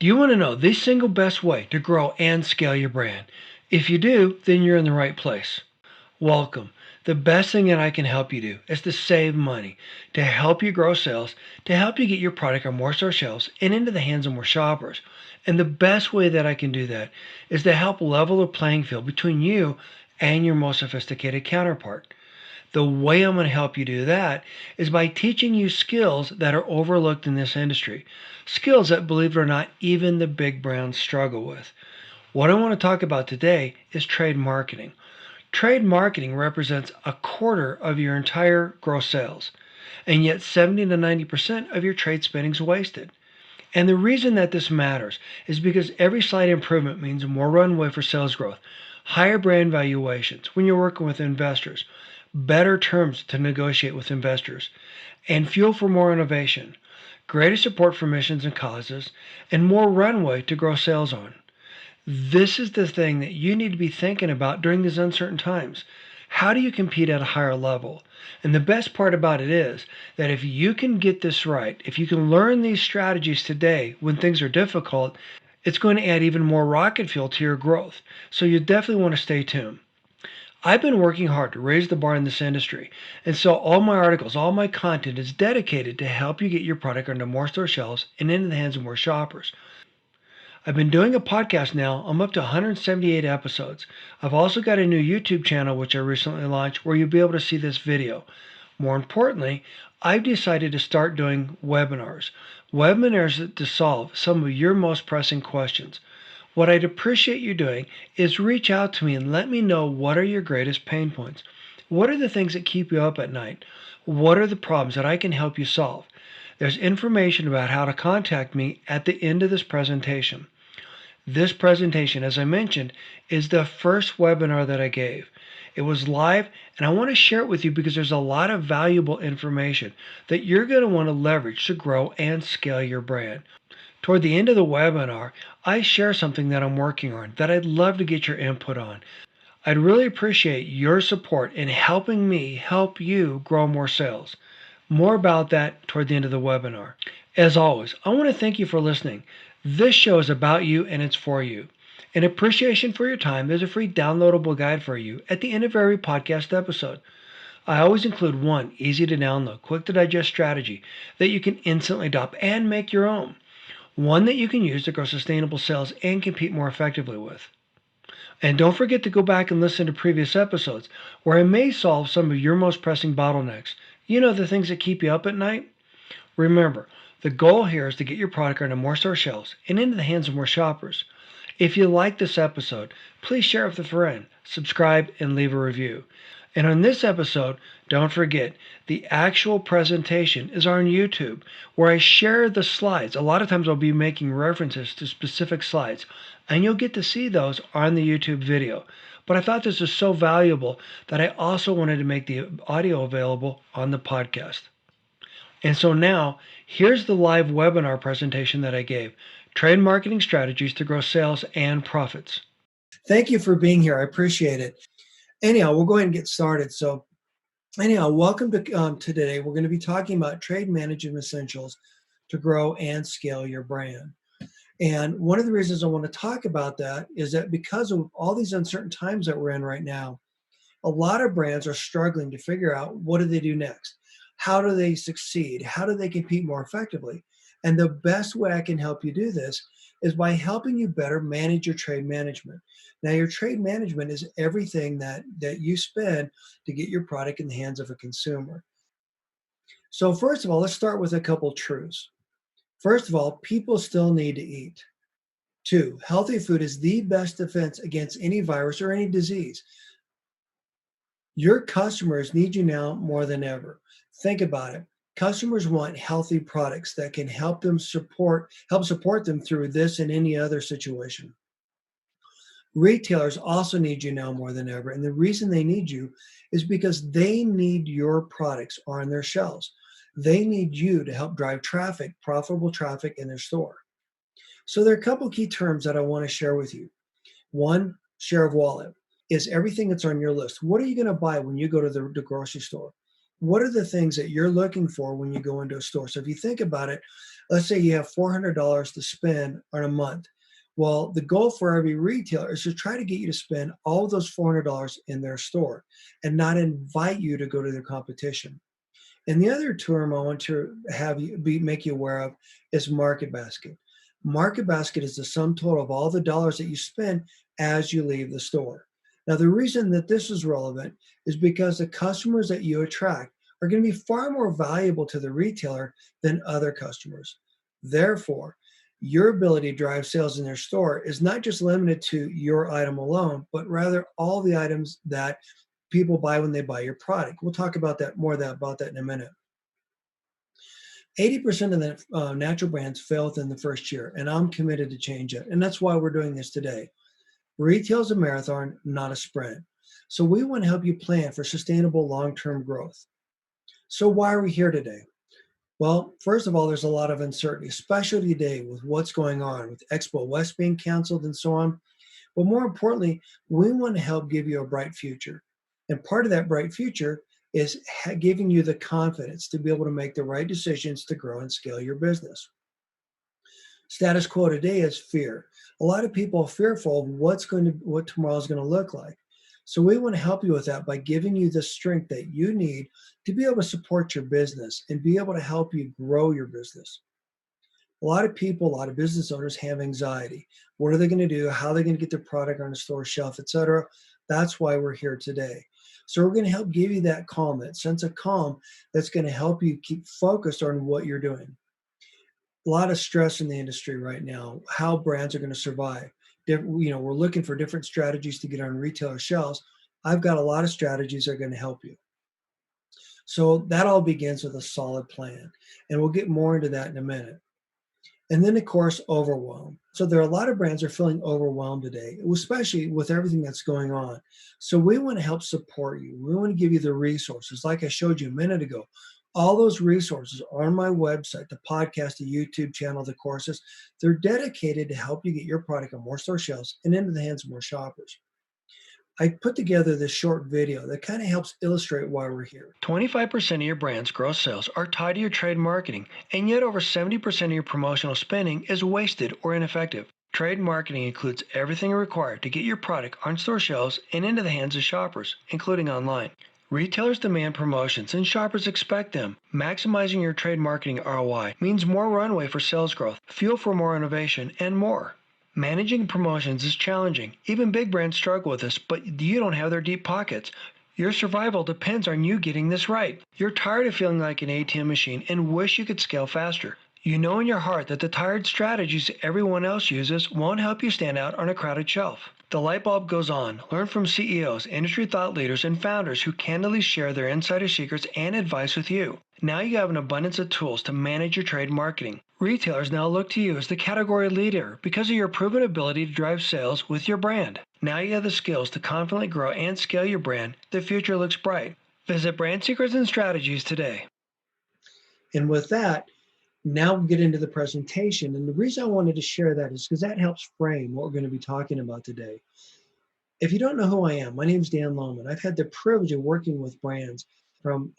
Do you want to know the single best way to grow and scale your brand? If you do, then you're in the right place. Welcome. The best thing that I can help you do is to save money, to help you grow sales, to help you get your product on more store shelves and into the hands of more shoppers. And the best way that I can do that is to help level the playing field between you and your most sophisticated counterpart. The way I'm going to help you do that is by teaching you skills that are overlooked in this industry. Skills that, believe it or not, even the big brands struggle with. What I want to talk about today is trade marketing. Trade marketing represents a quarter of your entire gross sales, and yet 70 to 90% of your trade spending is wasted. And the reason that this matters is because every slight improvement means more runway for sales growth, higher brand valuations when you're working with investors, better terms to negotiate with investors, and fuel for more innovation, greater support for missions and causes, and more runway to grow sales on. This is the thing that you need to be thinking about during these uncertain times. How do you compete at a higher level? And the best part about it is that if you can get this right, if you can learn these strategies today when things are difficult, it's going to add even more rocket fuel to your growth. So you definitely want to stay tuned. I've been working hard to raise the bar in this industry, and so all my articles, all my content is dedicated to help you get your product onto more store shelves and into the hands of more shoppers. I've been doing a podcast now. I'm up to 178 episodes. I've also got a new YouTube channel which I recently launched where you'll be able to see this video. More importantly, I've decided to start doing webinars. Webinars to solve some of your most pressing questions. What I'd appreciate you doing is reach out to me and let me know what are your greatest pain points. What are the things that keep you up at night? What are the problems that I can help you solve? There's information about how to contact me at the end of this presentation. This presentation, as I mentioned, is the first webinar that I gave. It was live, and I want to share it with you because there's a lot of valuable information that you're going to want to leverage to grow and scale your brand. Toward the end of the webinar, I share something that I'm working on that I'd love to get your input on. I'd really appreciate your support in helping me help you grow more sales. More about that toward the end of the webinar. As always, I want to thank you for listening. This show is about you and it's for you. In appreciation for your time, there's a free downloadable guide for you at the end of every podcast episode. I always include one easy to download, quick to digest strategy that you can instantly adopt and make your own. One that you can use to grow sustainable sales and compete more effectively with. And don't forget to go back and listen to previous episodes where I may solve some of your most pressing bottlenecks. You know, the things that keep you up at night? Remember, the goal here is to get your product onto more store shelves and into the hands of more shoppers. If you like this episode, please share it with a friend, subscribe, and leave a review. And on this episode, don't forget, the actual presentation is on YouTube, where I share the slides. A lot of times I'll be making references to specific slides, and you'll get to see those on the YouTube video. But I thought this was so valuable that I also wanted to make the audio available on the podcast. And so now, here's the live webinar presentation that I gave, Trade Marketing Strategies to Grow Sales and Profits. Thank you for being here. I appreciate it. Anyhow, we'll go ahead and get started. So anyhow, welcome to today. We're going to be talking about trade management essentials to grow and scale your brand. And one of the reasons I want to talk about that is that because of all these uncertain times that we're in right now, a lot of brands are struggling to figure out what do they do next? How do they succeed? How do they compete more effectively? And the best way I can help you do this is by helping you better manage your trade management. Now, your trade management is everything that you spend to get your product in the hands of a consumer. So first of all, let's start with a couple truths. First of all, people still need to eat. Two, healthy food is the best defense against any virus or any disease. Your customers need you now more than ever. Think about it. Customers want healthy products that can help support them through this and any other situation. Retailers also need you now more than ever. And the reason they need you is because they need your products on their shelves. They need you to help drive traffic, profitable traffic in their store. So there are a couple key terms that I want to share with you. One, share of wallet is everything that's on your list. What are you going to buy when you go to the grocery store? What are the things that you're looking for when you go into a store? So if you think about it, Let's say you have $400 to spend on a month. Well, the goal for every retailer is to try to get you to spend all of those $400 in their store and not invite you to go to their competition. And the other term I want to have you make you aware of is market basket. Market basket is the sum total of all the dollars that you spend as you leave the store. Now, the reason that this is relevant is because the customers that you attract are going to be far more valuable to the retailer than other customers. Therefore, your ability to drive sales in their store is not just limited to your item alone, but rather all the items that people buy when they buy your product. We'll talk about that about that in a minute. 80% of the natural brands fail within the first year, and I'm committed to change it. And that's why we're doing this today. Retail is a marathon, not a sprint. So we want to help you plan for sustainable long-term growth. So why are we here today? Well, first of all, there's a lot of uncertainty, especially today with what's going on with Expo West being canceled and so on. But more importantly, we want to help give you a bright future. And part of that bright future is giving you the confidence to be able to make the right decisions to grow and scale your business. Status quo today is fear. A lot of people are fearful of what tomorrow is going to look like. So we want to help you with that by giving you the strength that you need to be able to support your business and be able to help you grow your business. A lot of people, a lot of business owners have anxiety. What are they going to do? How are they going to get their product on the store shelf, etc.? That's why we're here today. So we're going to help give you that calm, that sense of calm that's going to help you keep focused on what you're doing. A lot of stress in the industry right now, how brands are going to survive. We're looking for different strategies to get on retailer shelves. I've got a lot of strategies that are going to help you. So that all begins with a solid plan. And we'll get more into that in a minute. And then, of course, overwhelm. So there are a lot of brands that are feeling overwhelmed today, especially with everything that's going on. So we want to help support you. We want to give you the resources. Like I showed you a minute ago, all those resources are on my website, the podcast, the YouTube channel, the courses. They're dedicated to help you get your product on more store shelves and into the hands of more shoppers. I put together this short video that kind of helps illustrate why we're here. 25% of your brand's gross sales are tied to your trade marketing, and yet over 70% of your promotional spending is wasted or ineffective. Trade marketing includes everything required to get your product on store shelves and into the hands of shoppers, including online. Retailers demand promotions and shoppers expect them. Maximizing your trade marketing ROI means more runway for sales growth, fuel for more innovation, and more. Managing promotions is challenging. Even big brands struggle with this, but you don't have their deep pockets. Your survival depends on you getting this right. You're tired of feeling like an ATM machine and wish you could scale faster. You know in your heart that the tired strategies everyone else uses won't help you stand out on a crowded shelf. The light bulb goes on. Learn from CEOs, industry thought leaders, and founders who candidly share their insider secrets and advice with you. Now you have an abundance of tools to manage your trade marketing. Retailers now look to you as the category leader because of your proven ability to drive sales with your brand. Now you have the skills to confidently grow and scale your brand. The future looks bright. Visit Brand Secrets and Strategies today. And with that, now we'll get into the presentation. And the reason I wanted to share that is because that helps frame what we're going to be talking about today. If you don't know who I am, my name is Dan Lohman. I've had the privilege of working with brands from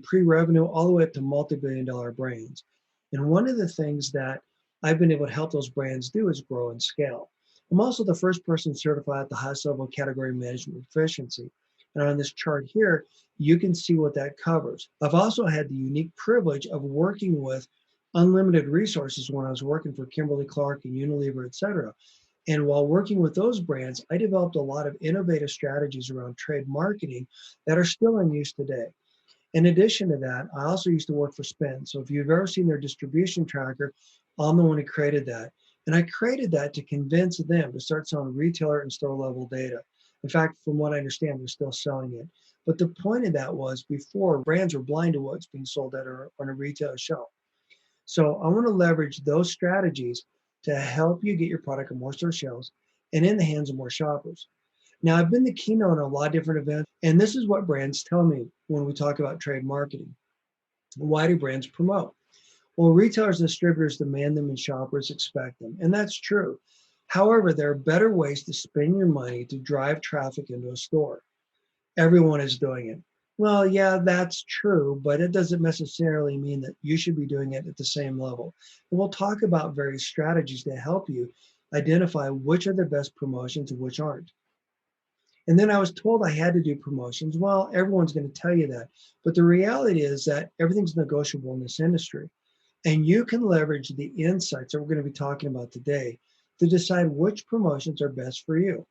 pre-revenue all the way up to multi-billion-dollar brands. And one of the things that I've been able to help those brands do is grow and scale. I'm also the first person certified at the highest level of category management proficiency. And on this chart here, you can see what that covers. I've also had the unique privilege of working with unlimited resources when I was working for Kimberly-Clark and Unilever, et cetera. And while working with those brands, I developed a lot of innovative strategies around trade marketing that are still in use today. In addition to that, I also used to work for Spin. So if you've ever seen their distribution tracker, I'm the one who created that. And I created that to convince them to start selling retailer and store level data. In fact, from what I understand, they're still selling it. But the point of that was before, brands were blind to what's being sold on a retailer shelf. So I want to leverage those strategies to help you get your product on more store shelves and in the hands of more shoppers. Now, I've been the keynote on a lot of different events, and this is what brands tell me when we talk about trade marketing. Why do brands promote? Well, retailers and distributors demand them and shoppers expect them, and that's true. However, there are better ways to spend your money to drive traffic into a store. Everyone is doing it. Well, yeah, that's true, but it doesn't necessarily mean that you should be doing it at the same level. And we'll talk about various strategies to help you identify which are the best promotions and which aren't. And then I was told I had to do promotions. Well, everyone's going to tell you that. But the reality is that everything's negotiable in this industry. And you can leverage the insights that we're going to be talking about today to decide which promotions are best for you.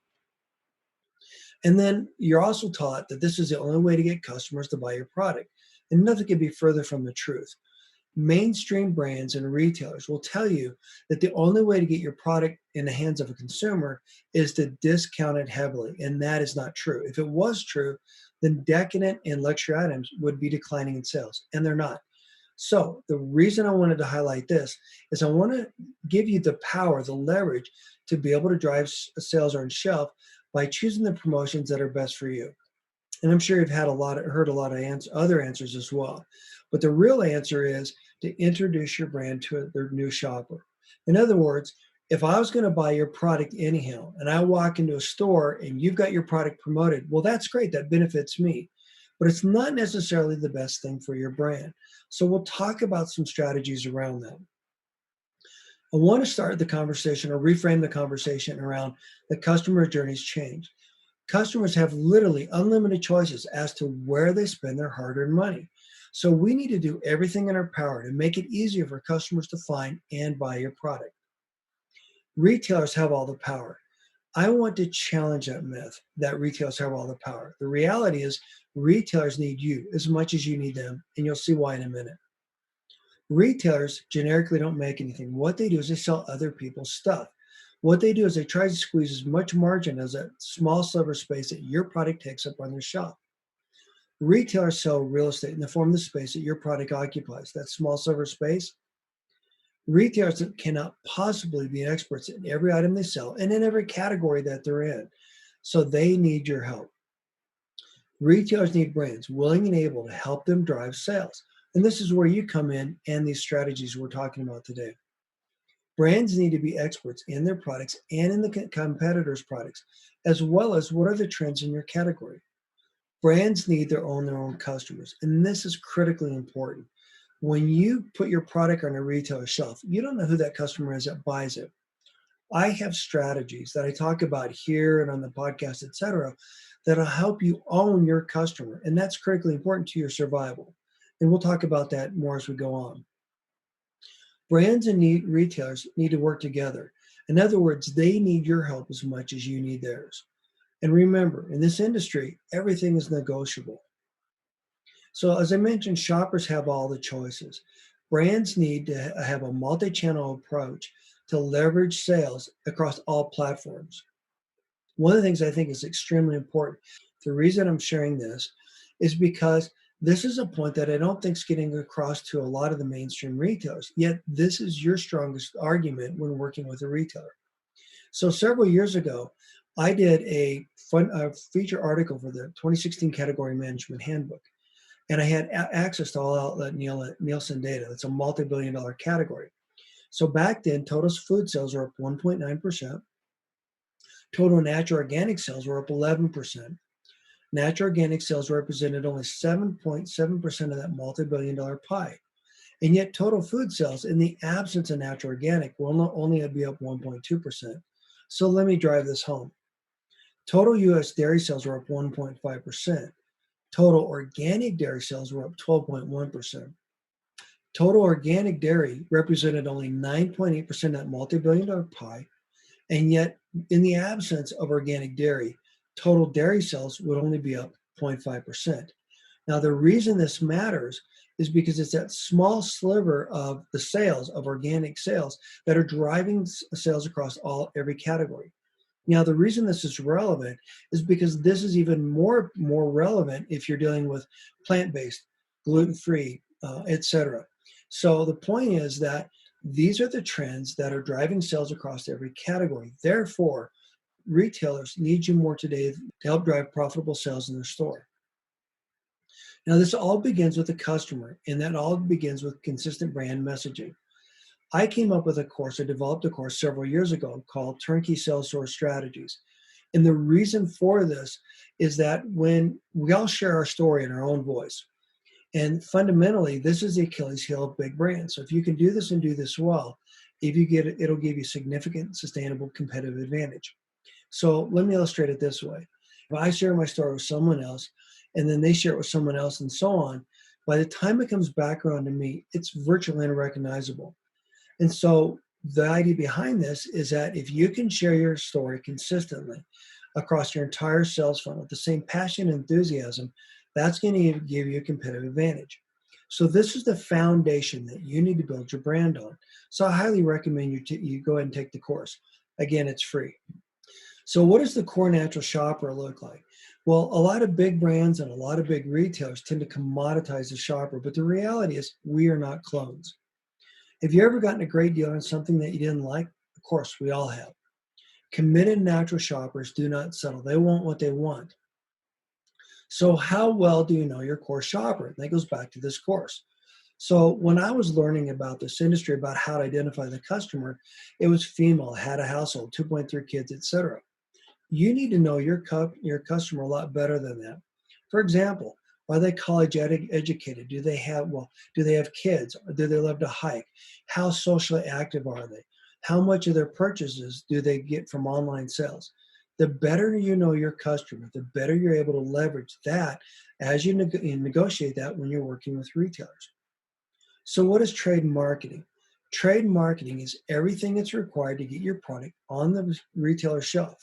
And then you're also taught that this is the only way to get customers to buy your product. And nothing could be further from the truth. Mainstream brands and retailers will tell you that the only way to get your product in the hands of a consumer is to discount it heavily. And that is not true. If it was true, then decadent and luxury items would be declining in sales, and they're not. So, the reason I wanted to highlight this is I want to give you the power, the leverage to be able to drive sales on shelf by choosing the promotions that are best for you. And I'm sure you've heard a lot of other answers as well. But the real answer is to introduce your brand to their new shopper. In other words, if I was going to buy your product anyhow, and I walk into a store and you've got your product promoted, well, that's great. That benefits me. But it's not necessarily the best thing for your brand. So we'll talk about some strategies around that. I want to start the conversation or reframe the conversation around the customer journey's change. Customers have literally unlimited choices as to where they spend their hard earned money. So we need to do everything in our power to make it easier for customers to find and buy your product. Retailers have all the power. I want to challenge that myth that retailers have all the power. The reality is, retailers need you as much as you need them, and you'll see why in a minute. Retailers generically don't make anything. What they do is they sell other people's stuff. What they do is they try to squeeze as much margin as a small sliver of space that your product takes up on their shop. Retailers sell real estate in the form of the space that your product occupies, that small sliver of space. Retailers cannot possibly be experts in every item they sell and in every category that they're in. So they need your help. Retailers need brands willing and able to help them drive sales. And this is where you come in and these strategies we're talking about today. Brands need to be experts in their products and in the competitors' products, as well as what are the trends in your category. Brands need their own customers, and this is critically important. When you put your product on a retailer shelf, you don't know who that customer is that buys it. I have strategies that I talk about here and on the podcast, etc., that'll help you own your customer, and that's critically important to your survival. And we'll talk about that more as we go on. Brands and retailers need to work together. In other words, they need your help as much as you need theirs. And remember, in this industry, everything is negotiable. So, as I mentioned, shoppers have all the choices. Brands need to have a multi channel approach to leverage sales across all platforms. One of the things I think is extremely important, the reason I'm sharing this is because this is a point that I don't think is getting across to a lot of the mainstream retailers. Yet, this is your strongest argument when working with a retailer. So, several years ago, I did a feature article for the 2016 Category Management Handbook, and I had access to all outlet Nielsen data. That's a multi-billion dollar category. So back then, total food sales were up 1.9%. Total natural organic sales were up 11%. Natural organic sales represented only 7.7% of that multi-billion dollar pie. And yet total food sales in the absence of natural organic will not only be up 1.2%. So let me drive this home. Total US dairy sales were up 1.5%. Total organic dairy sales were up 12.1%. Total organic dairy represented only 9.8% of that multi-billion dollar pie. And yet, in the absence of organic dairy, total dairy sales would only be up 0.5%. Now, the reason this matters is because it's that small sliver of the sales, of organic sales, that are driving sales across every category. Now, the reason this is relevant is because this is even more relevant if you're dealing with plant-based, gluten-free, etc. So the point is that these are the trends that are driving sales across every category. Therefore, retailers need you more today to help drive profitable sales in their store. Now, this all begins with the customer, and that all begins with consistent brand messaging. I developed a course several years ago called Turnkey Sales Source Strategies. And the reason for this is that when we all share our story in our own voice, and fundamentally, this is the Achilles heel of big brands. So if you can do this and do this well, if you get it, it'll give you significant, sustainable competitive advantage. So let me illustrate it this way. If I share my story with someone else, and then they share it with someone else, and so on, by the time it comes back around to me, it's virtually unrecognizable. And so the idea behind this is that if you can share your story consistently across your entire sales funnel with the same passion and enthusiasm, that's going to give you a competitive advantage. So this is the foundation that you need to build your brand on. So I highly recommend you go ahead and take the course. Again, it's free. So what does the core natural shopper look like? Well, a lot of big brands and a lot of big retailers tend to commoditize the shopper, but the reality is we are not clones. Have you ever gotten a great deal on something that you didn't like? Of course, we all have. Committed natural shoppers do not settle. They want what they want. So how well do you know your core shopper? And that goes back to this course. So when I was learning about this industry, about how to identify the customer, it was female, had a household, 2.3 kids, etc. You need to know your customer a lot better than that. For example, are they college educated? Do they have kids? Do they love to hike? How socially active are they? How much of their purchases do they get from online sales? The better you know your customer, the better you're able to leverage that as you negotiate that when you're working with retailers. So what is trade marketing? Trade marketing is everything that's required to get your product on the retailer shelf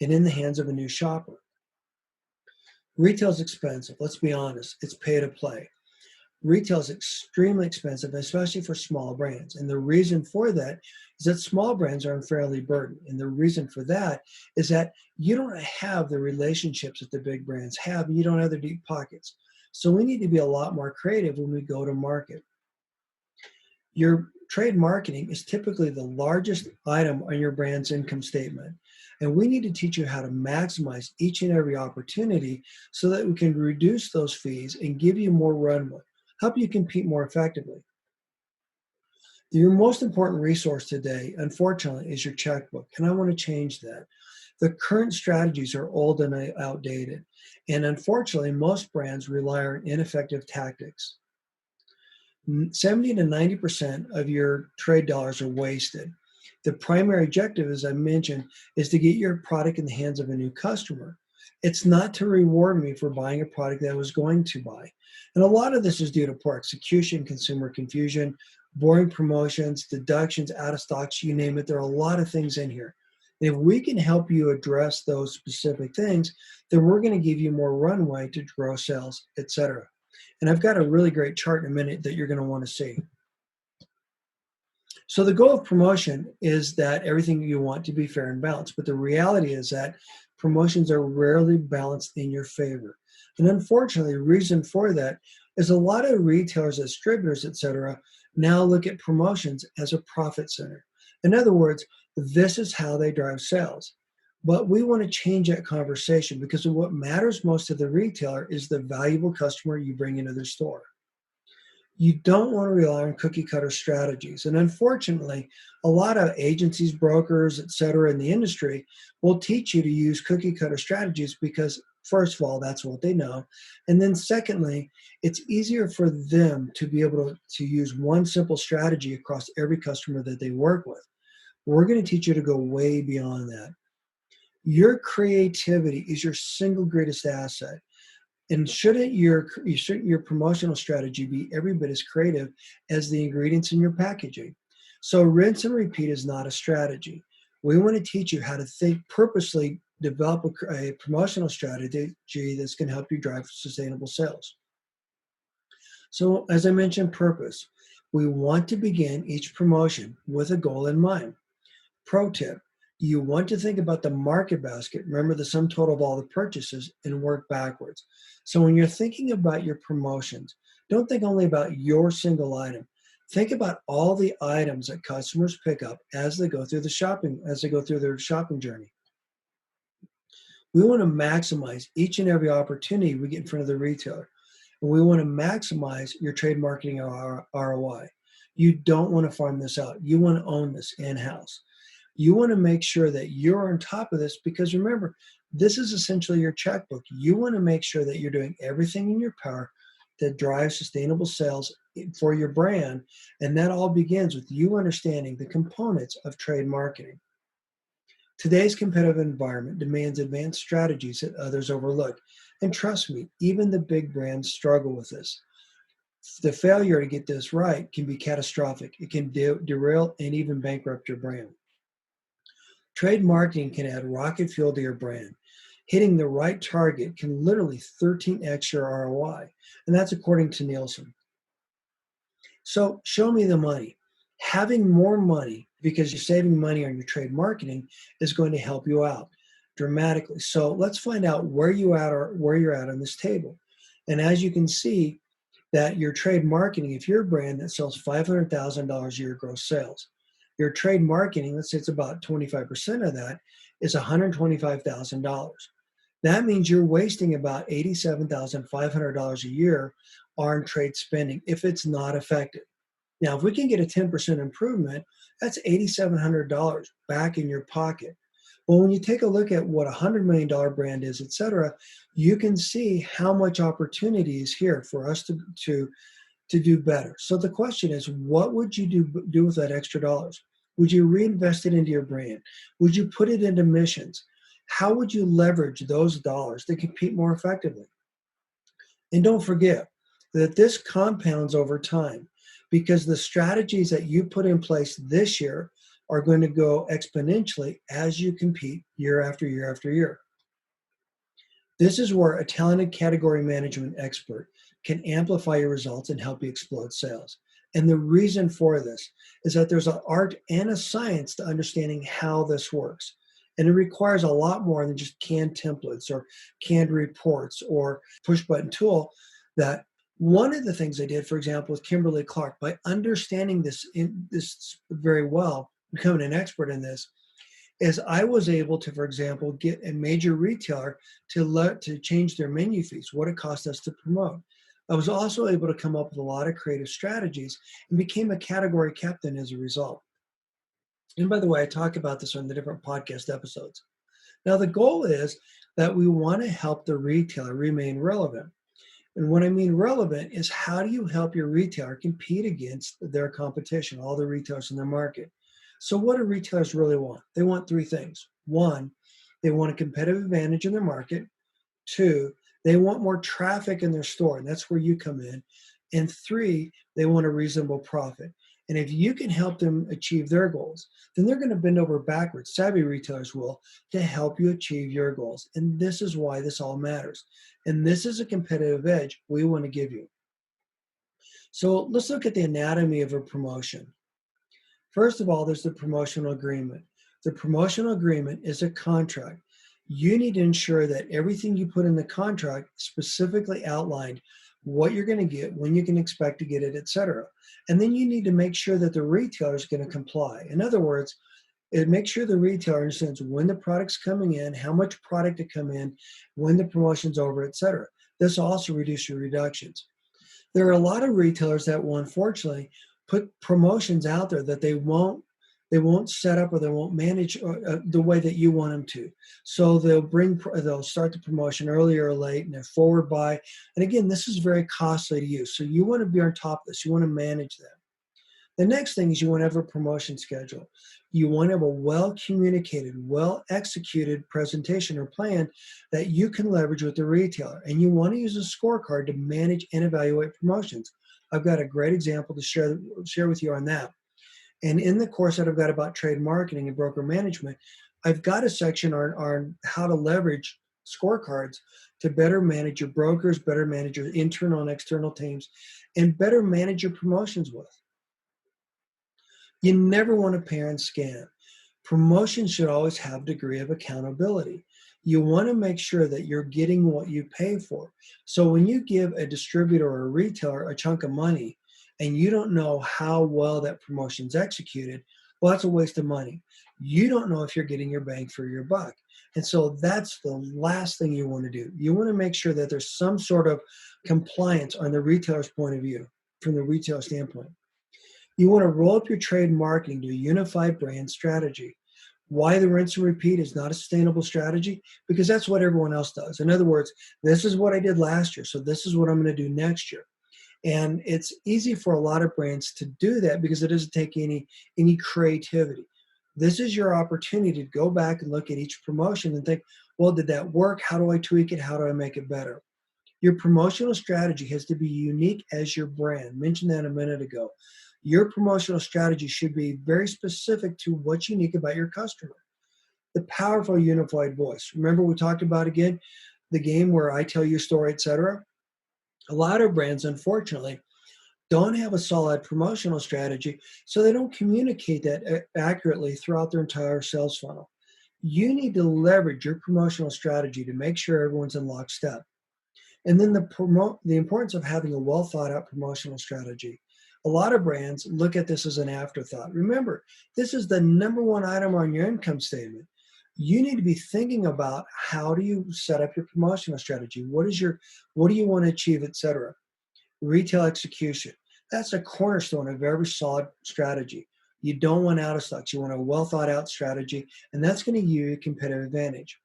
and in the hands of a new shopper. Retail's expensive. Let's be honest. It's pay to play. Retail is extremely expensive, especially for small brands. And the reason for that is that small brands are unfairly burdened. And the reason for that is that you don't have the relationships that the big brands have, and you don't have the deep pockets. So we need to be a lot more creative when we go to market. Your trade marketing is typically the largest item on your brand's income statement. And we need to teach you how to maximize each and every opportunity so that we can reduce those fees and give you more runway, help you compete more effectively. Your most important resource today, unfortunately, is your checkbook. And I want to change that. The current strategies are old and outdated. And unfortunately, most brands rely on ineffective tactics. 70 to 90% of your trade dollars are wasted. The primary objective, as I mentioned, is to get your product in the hands of a new customer. It's not to reward me for buying a product that I was going to buy. And a lot of this is due to poor execution, consumer confusion, boring promotions, deductions, out of stocks, you name it. There are a lot of things in here. And if we can help you address those specific things, then we're going to give you more runway to grow sales, etc. And I've got a really great chart in a minute that you're going to want to see. So the goal of promotion is that everything you want to be fair and balanced, but the reality is that promotions are rarely balanced in your favor. And unfortunately, the reason for that is a lot of retailers, distributors, etc., now look at promotions as a profit center. In other words, this is how they drive sales. But we want to change that conversation because what matters most to the retailer is the valuable customer you bring into their store. You don't want to rely on cookie cutter strategies. And unfortunately, a lot of agencies, brokers, et cetera, in the industry will teach you to use cookie cutter strategies because, first of all, that's what they know. And then, secondly, it's easier for them to be able to use one simple strategy across every customer that they work with. We're going to teach you to go way beyond that. Your creativity is your single greatest asset. And shouldn't your promotional strategy be every bit as creative as the ingredients in your packaging? So rinse and repeat is not a strategy. We want to teach you how to think purposely, develop a promotional strategy that's going to help you drive sustainable sales. So as I mentioned, purpose. We want to begin each promotion with a goal in mind. Pro tip, you want to think about the market basket, remember the sum total of all the purchases, and work backwards. So when you're thinking about your promotions, don't think only about your single item. Think about all the items that customers pick up as they go through their shopping journey. We want to maximize each and every opportunity we get in front of the retailer. And we want to maximize your trade marketing ROI. You don't want to farm this out. You want to own this in-house. You want to make sure that you're on top of this because remember, this is essentially your checkbook. You want to make sure that you're doing everything in your power that drives sustainable sales for your brand. And that all begins with you understanding the components of trade marketing. Today's competitive environment demands advanced strategies that others overlook. And trust me, even the big brands struggle with this. The failure to get this right can be catastrophic. It can derail and even bankrupt your brand. Trade marketing can add rocket fuel to your brand. Hitting the right target can literally 13x your ROI, and that's according to Nielsen. So show me the money. Having more money because you're saving money on your trade marketing is going to help you out dramatically. So let's find out where you at or where you're at on this table. And as you can see, that your trade marketing, if you're a brand that sells $500,000 a year gross sales, your trade marketing, let's say it's about 25% of that, is $125,000. That means you're wasting about $87,500 a year on trade spending if it's not effective. Now, if we can get a 10% improvement, that's $8,700 back in your pocket. Well, when you take a look at what a $100 million brand is, et cetera, you can see how much opportunity is here for us to do better. So the question is, what would you do with that extra dollars? Would you reinvest it into your brand? Would you put it into missions? How would you leverage those dollars to compete more effectively? And don't forget that this compounds over time because the strategies that you put in place this year are going to go exponentially as you compete year after year after year. This is where a talented category management expert can amplify your results and help you explode sales. And the reason for this is that there's an art and a science to understanding how this works. And it requires a lot more than just canned templates or canned reports or push button tool. That one of the things I did, for example, with Kimberly Clark, by understanding this very well, becoming an expert in this, is I was able to, for example, get a major retailer to change their menu fees, what it cost us to promote. I was also able to come up with a lot of creative strategies and became a category captain as a result. And by the way, I talk about this on the different podcast episodes. Now, the goal is that we want to help the retailer remain relevant. And what I mean relevant is how do you help your retailer compete against their competition, all the retailers in their market? So what do retailers really want? They want three things. One, they want a competitive advantage in their market. Two, they want more traffic in their store, and that's where you come in. And three, they want a reasonable profit. And if you can help them achieve their goals, then they're going to bend over backwards, savvy retailers will, to help you achieve your goals. And this is why this all matters. And this is a competitive edge we want to give you. So let's look at the anatomy of a promotion. First of all, there's the promotional agreement. The promotional agreement is a contract. You need to ensure that everything you put in the contract specifically outlined what you're going to get, when you can expect to get it, et cetera. And then you need to make sure that the retailer is going to comply. In other words, make sure the retailer understands when the product's coming in, how much product to come in, when the promotion's over, et cetera. This also reduces your reductions. There are a lot of retailers that will unfortunately put promotions out there that they won't set up or they won't manage the way that you want them to. So they'll start the promotion early or late and they're forward buy. And again, this is very costly to you. So you want to be on top of this. You want to manage that. The next thing is you want to have a promotion schedule. You want to have a well-communicated, well-executed presentation or plan that you can leverage with the retailer. And you want to use a scorecard to manage and evaluate promotions. I've got a great example to share with you on that. And in the course that I've got about trade marketing and broker management, I've got a section on how to leverage scorecards to better manage your brokers, better manage your internal and external teams, and better manage your promotions with. You never want to pair and scam. Promotions should always have a degree of accountability. You want to make sure that you're getting what you pay for. So when you give a distributor or a retailer a chunk of money and you don't know how well that promotion's executed, well, that's a waste of money. You don't know if you're getting your bang for your buck. And so that's the last thing you want to do. You want to make sure that there's some sort of compliance on the retailer's point of view, from the retailer standpoint. You want to roll up your trade marketing to a unified brand strategy. Why the rinse and repeat is not a sustainable strategy? Because that's what everyone else does. In other words, this is what I did last year, so this is what I'm going to do next year. And it's easy for a lot of brands to do that because it doesn't take any creativity. This is your opportunity to go back and look at each promotion and think, well, did that work? How do I tweak it? How do I make it better? Your promotional strategy has to be unique as your brand. Mentioned that a minute ago. Your promotional strategy should be very specific to what's unique about your customer. The powerful unified voice. Remember, we talked about again the game where I tell your story, etc. A lot of brands, unfortunately, don't have a solid promotional strategy, so they don't communicate that accurately throughout their entire sales funnel. You need to leverage your promotional strategy to make sure everyone's in lockstep. And then the importance of having a well thought out promotional strategy. A lot of brands look at this as an afterthought. Remember, this is the number one item on your income statement. You need to be thinking about how do you set up your promotional strategy? What do you want to achieve, etc. Retail execution. That's a cornerstone of every solid strategy. You don't want out of stocks. You want a well thought out strategy, and that's going to give you a competitive advantage.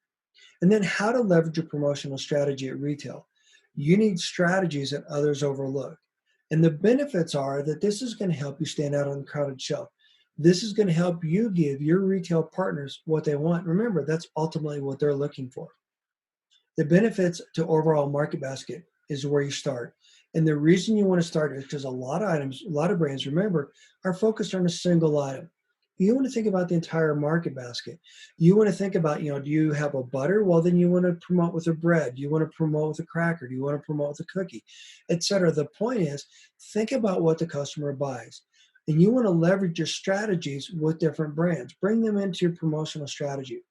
And then how to leverage your promotional strategy at retail. You need strategies that others overlook. And the benefits are that this is going to help you stand out on the crowded shelf. This is going to help you give your retail partners what they want. Remember, that's ultimately what they're looking for. The benefits to overall market basket is where you start. And the reason you want to start is because a lot of items, a lot of brands, remember, are focused on a single item. You want to think about the entire market basket. You want to think about, do you have a butter? Well, then you want to promote with a bread. You want to promote with a cracker. Do you want to promote with a cookie, etc. The point is, think about what the customer buys. And you want to leverage your strategies with different brands. Bring them into your promotional strategy.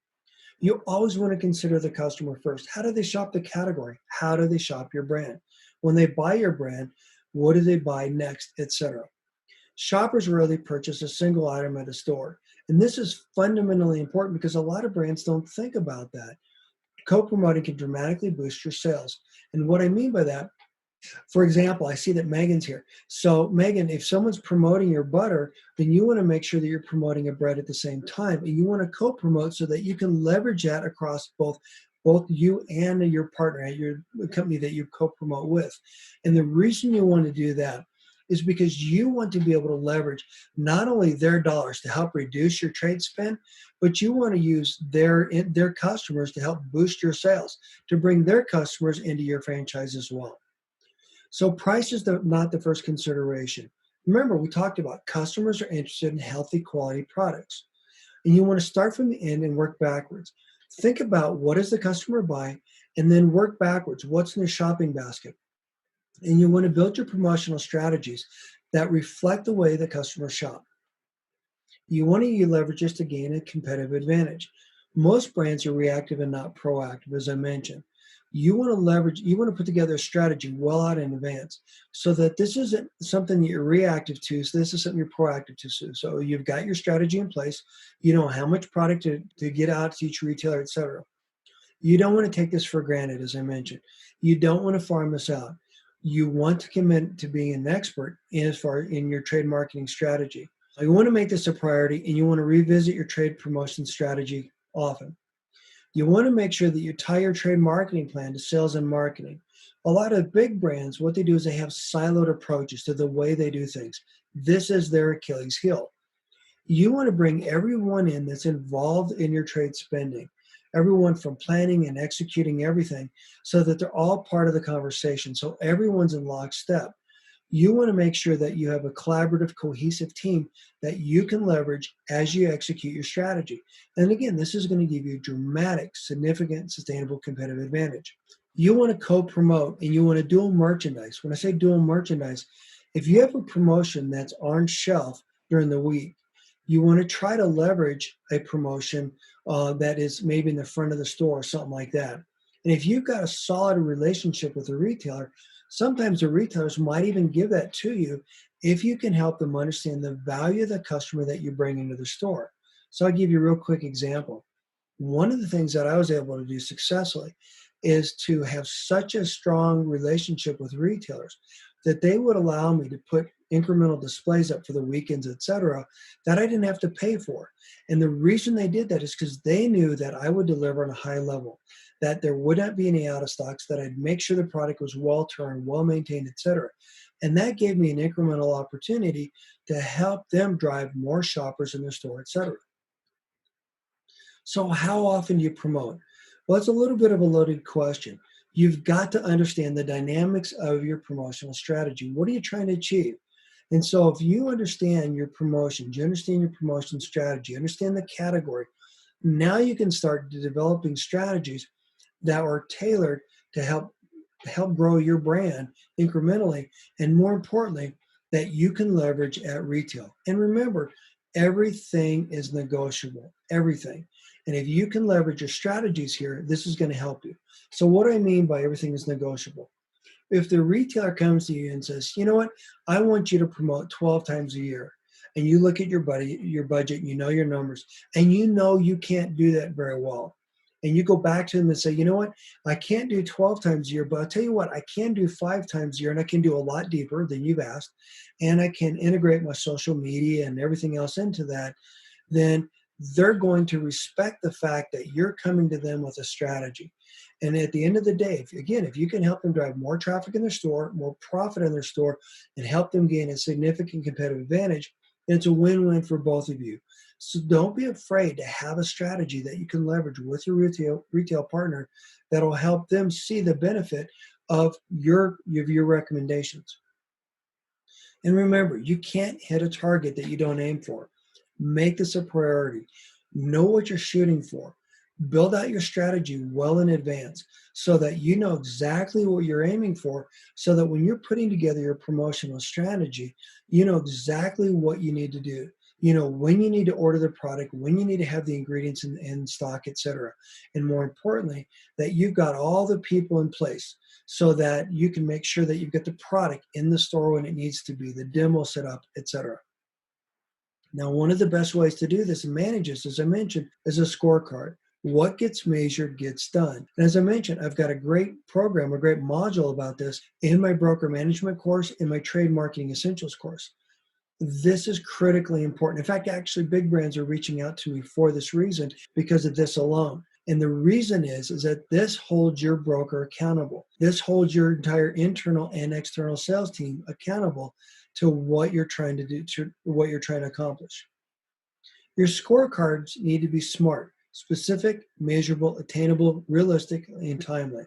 You always want to consider the customer first. How do they shop the category? How do they shop your brand? When they buy your brand, what do they buy next, etc. Shoppers rarely purchase a single item at a store. And this is fundamentally important because a lot of brands don't think about that. Co-promoting can dramatically boost your sales. And what I mean by that, for example, I see that Megan's here. So, Megan, if someone's promoting your butter, then you want to make sure that you're promoting a bread at the same time. And you want to co-promote so that you can leverage that across both you and your partner at your company that you co-promote with. And the reason you want to do that is because you want to be able to leverage not only their dollars to help reduce your trade spend, but you want to use their customers to help boost your sales, to bring their customers into your franchise as well. So price is not the first consideration. Remember, we talked about customers are interested in healthy quality products. And you want to start from the end and work backwards. Think about what does the customer buy and then work backwards. What's in the shopping basket? And you want to build your promotional strategies that reflect the way the customers shop. You want to use leverages to gain a competitive advantage. Most brands are reactive and not proactive, as I mentioned. You want to put together a strategy well out in advance so that this isn't something that you're reactive to, so this is something you're proactive to. So you've got your strategy in place, you know how much product to get out to each retailer, etc. You don't want to take this for granted, as I mentioned. You don't want to farm this out. You want to commit to being an expert in your trade marketing strategy. You want to make this a priority and you want to revisit your trade promotion strategy often. You want to make sure that you tie your trade marketing plan to sales and marketing. A lot of big brands, what they do is they have siloed approaches to the way they do things. This is their Achilles heel. You want to bring everyone in that's involved in your trade spending, everyone from planning and executing everything, so that they're all part of the conversation, so everyone's in lockstep. You want to make sure that you have a collaborative, cohesive team that you can leverage as you execute your strategy. And again, this is going to give you dramatic, significant, sustainable competitive advantage. You want to co-promote and you want to dual merchandise. When I say dual merchandise, if you have a promotion that's on shelf during the week, you want to try to leverage a promotion that is maybe in the front of the store or something like that. And if you've got a solid relationship with a retailer, sometimes the retailers might even give that to you if you can help them understand the value of the customer that you bring into the store. So I'll give you a real quick example. One of the things that I was able to do successfully is to have such a strong relationship with retailers that they would allow me to put incremental displays up for the weekends, etc., that I didn't have to pay for. And the reason they did that is because they knew that I would deliver on a high level, that there would not be any out of stocks, that I'd make sure the product was well turned, well maintained, etc. And that gave me an incremental opportunity to help them drive more shoppers in their store, etc. So, how often do you promote? Well, it's a little bit of a loaded question. You've got to understand the dynamics of your promotional strategy. What are you trying to achieve? And so, if you understand your promotions, you understand your promotion strategy, understand the category, now you can start developing strategies that are tailored to help grow your brand incrementally, and more importantly, that you can leverage at retail. And remember, everything is negotiable, everything. And if you can leverage your strategies here, this is going to help you. So, what I mean by everything is negotiable, if the retailer comes to you and says, you know what, I want you to promote 12 times a year, and you look at your budget, you know your numbers, and you know you can't do that very well. And you go back to them and say, you know what, I can't do 12 times a year, but I'll tell you what, I can do 5 times a year, and I can do a lot deeper than you've asked, and I can integrate my social media and everything else into that. Then they're going to respect the fact that you're coming to them with a strategy. And at the end of the day, if you can help them drive more traffic in their store, more profit in their store, and help them gain a significant competitive advantage, then it's a win-win for both of you. So don't be afraid to have a strategy that you can leverage with your retail partner that'll help them see the benefit of your recommendations. And remember, you can't hit a target that you don't aim for. Make this a priority. Know what you're shooting for. Build out your strategy well in advance so that you know exactly what you're aiming for, so that when you're putting together your promotional strategy, you know exactly what you need to do. You know when you need to order the product, when you need to have the ingredients in stock, etc. And more importantly, that you've got all the people in place so that you can make sure that you've got the product in the store when it needs to be, the demo set up, etc. Now, one of the best ways to do this and manage this, as I mentioned, is a scorecard. What gets measured gets done. And as I mentioned, I've got a great program, a great module about this in my broker management course, in my trade marketing essentials course. This is critically important. In fact, actually, big brands are reaching out to me for this reason, because of this alone. And the reason is that this holds your broker accountable. This holds your entire internal and external sales team accountable to what you're trying to do, to what you're trying to accomplish. Your scorecards need to be smart, specific, measurable, attainable, realistic, and timely.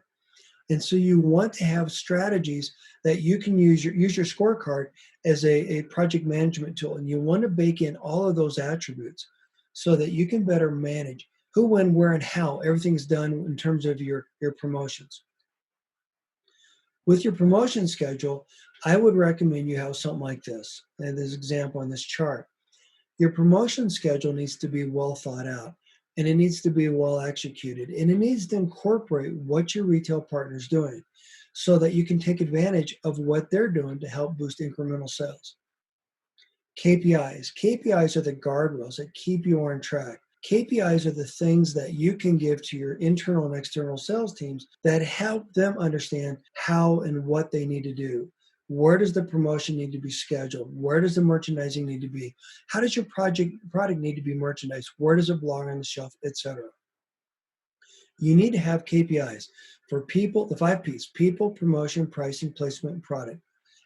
And so you want to have strategies that you can use your scorecard as a project management tool. And you want to bake in all of those attributes so that you can better manage who, when, where, and how everything's done in terms of your promotions. With your promotion schedule, I would recommend you have something like this. And this example on this chart. Your promotion schedule needs to be well thought out, and it needs to be well executed, and it needs to incorporate what your retail partner is doing so that you can take advantage of what they're doing to help boost incremental sales. KPIs. KPIs are the guardrails that keep you on track. KPIs are the things that you can give to your internal and external sales teams that help them understand how and what they need to do. Where does the promotion need to be scheduled? Where does the merchandising need to be? How does your product need to be merchandised? Where does it belong on the shelf, etc.? You need to have KPIs for people, the 5 Ps: people, promotion, pricing, placement, and product.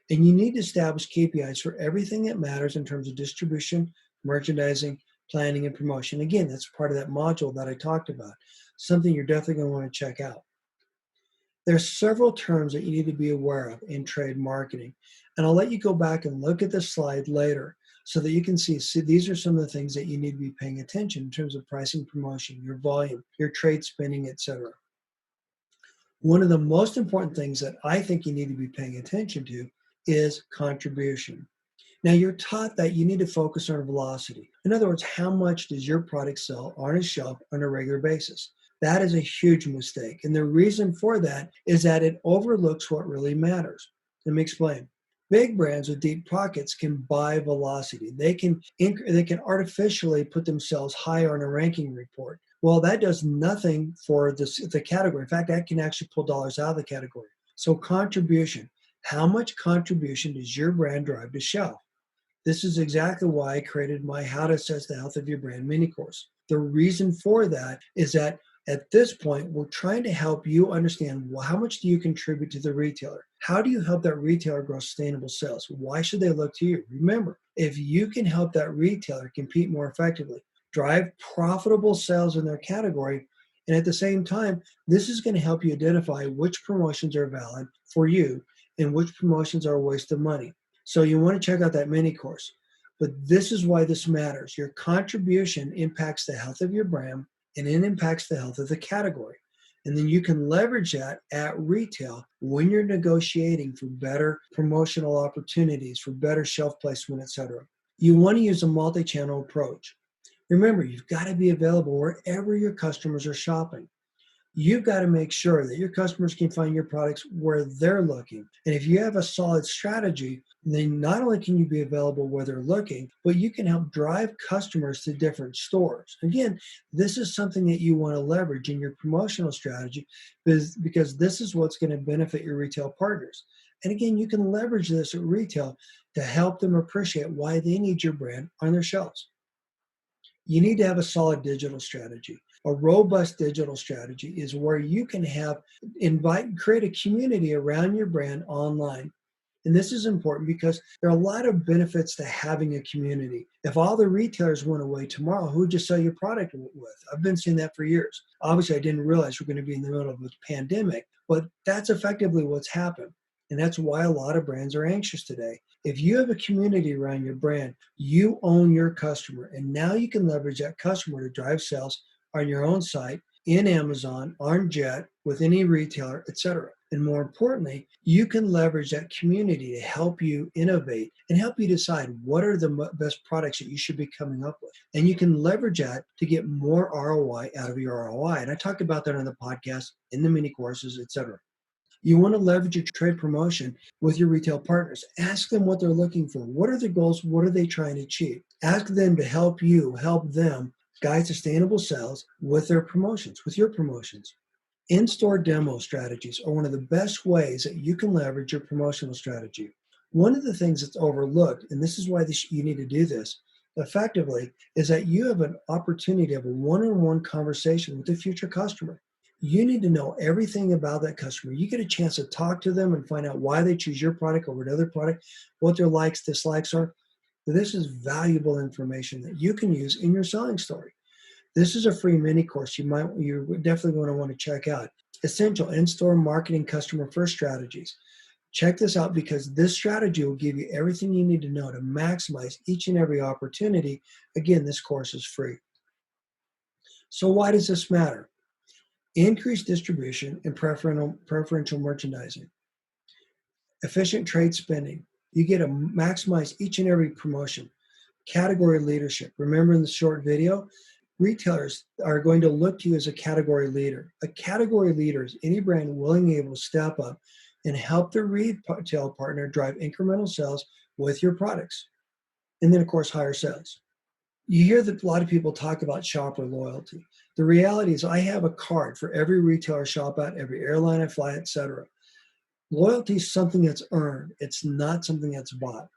And you need to establish KPIs for everything that matters in terms of distribution, merchandising, planning, and promotion. Again, that's part of that module that I talked about, something you're definitely going to want to check out. There's several terms that you need to be aware of in trade marketing. And I'll let you go back and look at this slide later so that you can see these are some of the things that you need to be paying attention in terms of pricing, promotion, your volume, your trade spending, etc. One of the most important things that I think you need to be paying attention to is contribution. Now, you're taught that you need to focus on velocity. In other words, how much does your product sell on a shelf on a regular basis? That is a huge mistake. And the reason for that is that it overlooks what really matters. Let me explain. Big brands with deep pockets can buy velocity. They can artificially put themselves higher on a ranking report. Well, that does nothing for the category. In fact, that can actually pull dollars out of the category. So contribution. How much contribution does your brand drive to shelf? This is exactly why I created my How to Assess the Health of Your Brand mini course. The reason for that is that at this point, we're trying to help you understand, well, how much do you contribute to the retailer? How do you help that retailer grow sustainable sales? Why should they look to you? Remember, if you can help that retailer compete more effectively, drive profitable sales in their category, and at the same time, this is going to help you identify which promotions are valid for you and which promotions are a waste of money. So you want to check out that mini course. But this is why this matters. Your contribution impacts the health of your brand and it impacts the health of the category. And then you can leverage that at retail when you're negotiating for better promotional opportunities, for better shelf placement, etc. You want to use a multi-channel approach. Remember, you've got to be available wherever your customers are shopping. You've got to make sure that your customers can find your products where they're looking. And if you have a solid strategy, then not only can you be available where they're looking, but you can help drive customers to different stores. Again, this is something that you want to leverage in your promotional strategy because this is what's going to benefit your retail partners. And again, you can leverage this at retail to help them appreciate why they need your brand on their shelves. You need to have a solid digital strategy. A robust digital strategy is where you can invite and create a community around your brand online. And this is important because there are a lot of benefits to having a community. If all the retailers went away tomorrow, who would you sell your product with? I've been seeing that for years. Obviously, I didn't realize we're going to be in the middle of a pandemic, but that's effectively what's happened. And that's why a lot of brands are anxious today. If you have a community around your brand, you own your customer. And now you can leverage that customer to drive sales on your own site, in Amazon, on Jet, with any retailer, etc. And more importantly, you can leverage that community to help you innovate and help you decide what are the best products that you should be coming up with. And you can leverage that to get more ROI out of your ROI. And I talked about that on the podcast, in the mini courses, etc. You want to leverage your trade promotion with your retail partners. Ask them what they're looking for. What are their goals? What are they trying to achieve? Ask them to help you help them guide sustainable sales with their promotions, with your promotions. In-store demo strategies are one of the best ways that you can leverage your promotional strategy. One of the things that's overlooked, and this is why you need to do this effectively, is that you have an opportunity to have a one-on-one conversation with a future customer. You need to know everything about that customer. You get a chance to talk to them and find out why they choose your product over another product, what their likes, dislikes are. This is valuable information that you can use in your selling story. This is a free mini course you definitely going to want to check out. Essential in-store marketing customer first strategies. Check this out because this strategy will give you everything you need to know to maximize each and every opportunity. Again, this course is free. So why does this matter? Increased distribution and preferential merchandising. Efficient trade spending. You get to maximize each and every promotion. Category leadership. Remember in the short video, retailers are going to look to you as a category leader. A category leader is any brand willing and able to step up and help their retail partner drive incremental sales with your products. And then, of course, higher sales. You hear that a lot of people talk about shopper loyalty. The reality is I have a card for every retailer I shop at, every airline I fly, etc. Loyalty is something that's earned. It's not something that's bought.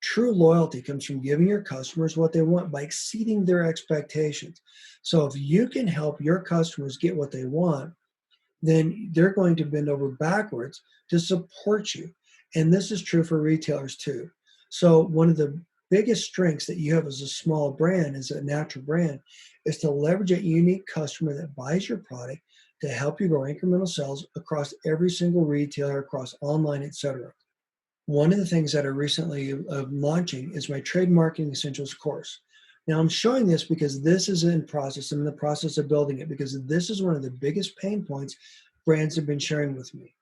True loyalty comes from giving your customers what they want by exceeding their expectations. So if you can help your customers get what they want, then they're going to bend over backwards to support you. And this is true for retailers too. So one of the biggest strengths that you have as a small brand, as a natural brand, is to leverage a unique customer that buys your product to help you grow incremental sales across every single retailer, across online, etc. One of the things that I recently launching is my Trade Marketing Essentials course. Now I'm showing this because this is in process. I'm in the process of building it because this is one of the biggest pain points brands have been sharing with me.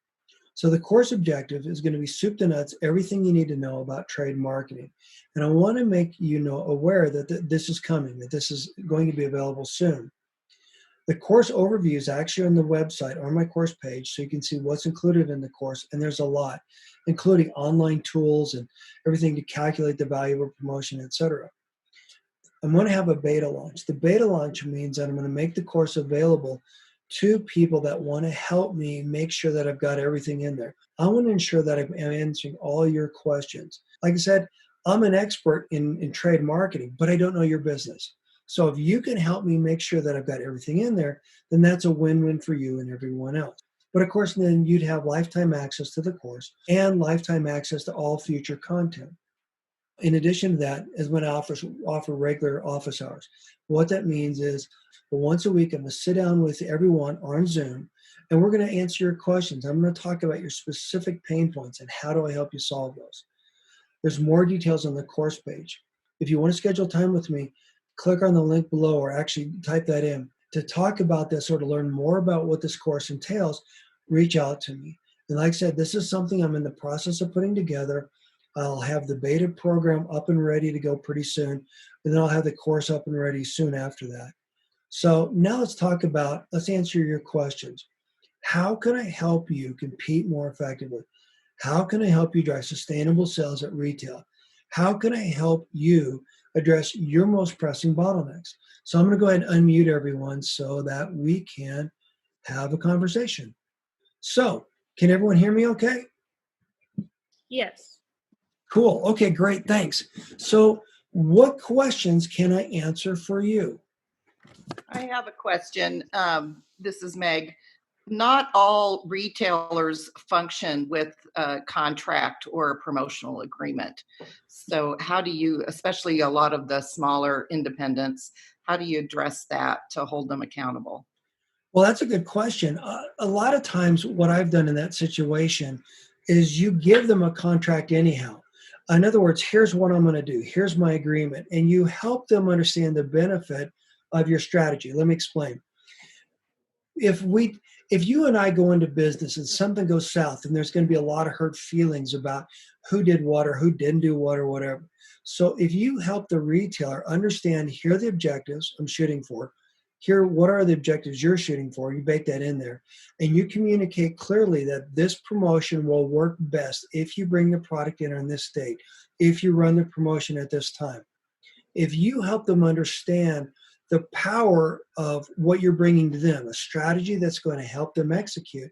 So the course objective is going to be soup to nuts, everything you need to know about trade marketing. And I want to make you aware that this is coming, that this is going to be available soon. The course overview is actually on the website, on my course page, so you can see what's included in the course, and there's a lot, including online tools and everything to calculate the value of a promotion, etc. I'm going to have a beta launch. The beta launch means that I'm going to make the course available two people that want to help me make sure that I've got everything in there. I want to ensure that I'm answering all your questions. Like I said, I'm an expert in trade marketing, but I don't know your business. So if you can help me make sure that I've got everything in there, then that's a win-win for you and everyone else. But of course, then you'd have lifetime access to the course and lifetime access to all future content. In addition to that, is when I offer regular office hours. What that means is, once a week, I'm going to sit down with everyone on Zoom, and we're going to answer your questions. I'm going to talk about your specific pain points and how do I help you solve those. There's more details on the course page. If you want to schedule time with me, click on the link below or actually type that in. To talk about this or to learn more about what this course entails, reach out to me. And like I said, this is something I'm in the process of putting together. I'll have the beta program up and ready to go pretty soon, and then I'll have the course up and ready soon after that. So now let's answer your questions. How can I help you compete more effectively? How can I help you drive sustainable sales at retail? How can I help you address your most pressing bottlenecks? So I'm going to go ahead and unmute everyone so that we can have a conversation. So, can everyone hear me okay? Yes. Cool. Okay, great. Thanks. So, what questions can I answer for you? I have a question. This is Meg. Not all retailers function with a contract or a promotional agreement. So how do you, especially a lot of the smaller independents, how do you address that to hold them accountable? Well, that's a good question. A lot of times, what I've done in that situation is you give them a contract anyhow. In other words, here's what I'm going to do. Here's my agreement. And you help them understand the benefit of your strategy. Let me explain. if we if you and I go into business and something goes south, and there's going to be a lot of hurt feelings about who did what or who didn't do what or whatever. So if you help the retailer understand, here are the objectives I'm shooting for, here what are the objectives you're shooting for, you bake that in there, and you communicate clearly that this promotion will work best if you bring the product in on this date, if you run the promotion at this time. If you help them understand the power of what you're bringing to them, a strategy that's going to help them execute,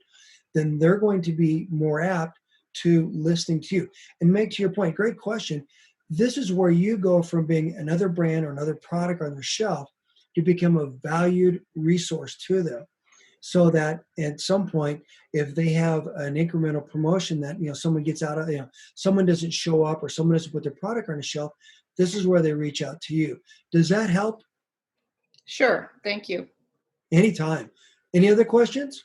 then they're going to be more apt to listening to you. And Meg, to your point, great question. This is where you go from being another brand or another product on their shelf to become a valued resource to them. So that at some point, if they have an incremental promotion that someone gets out of, someone doesn't show up or someone doesn't put their product on the shelf, this is where they reach out to you. Does that help? Sure. Thank you. Anytime. Any other questions?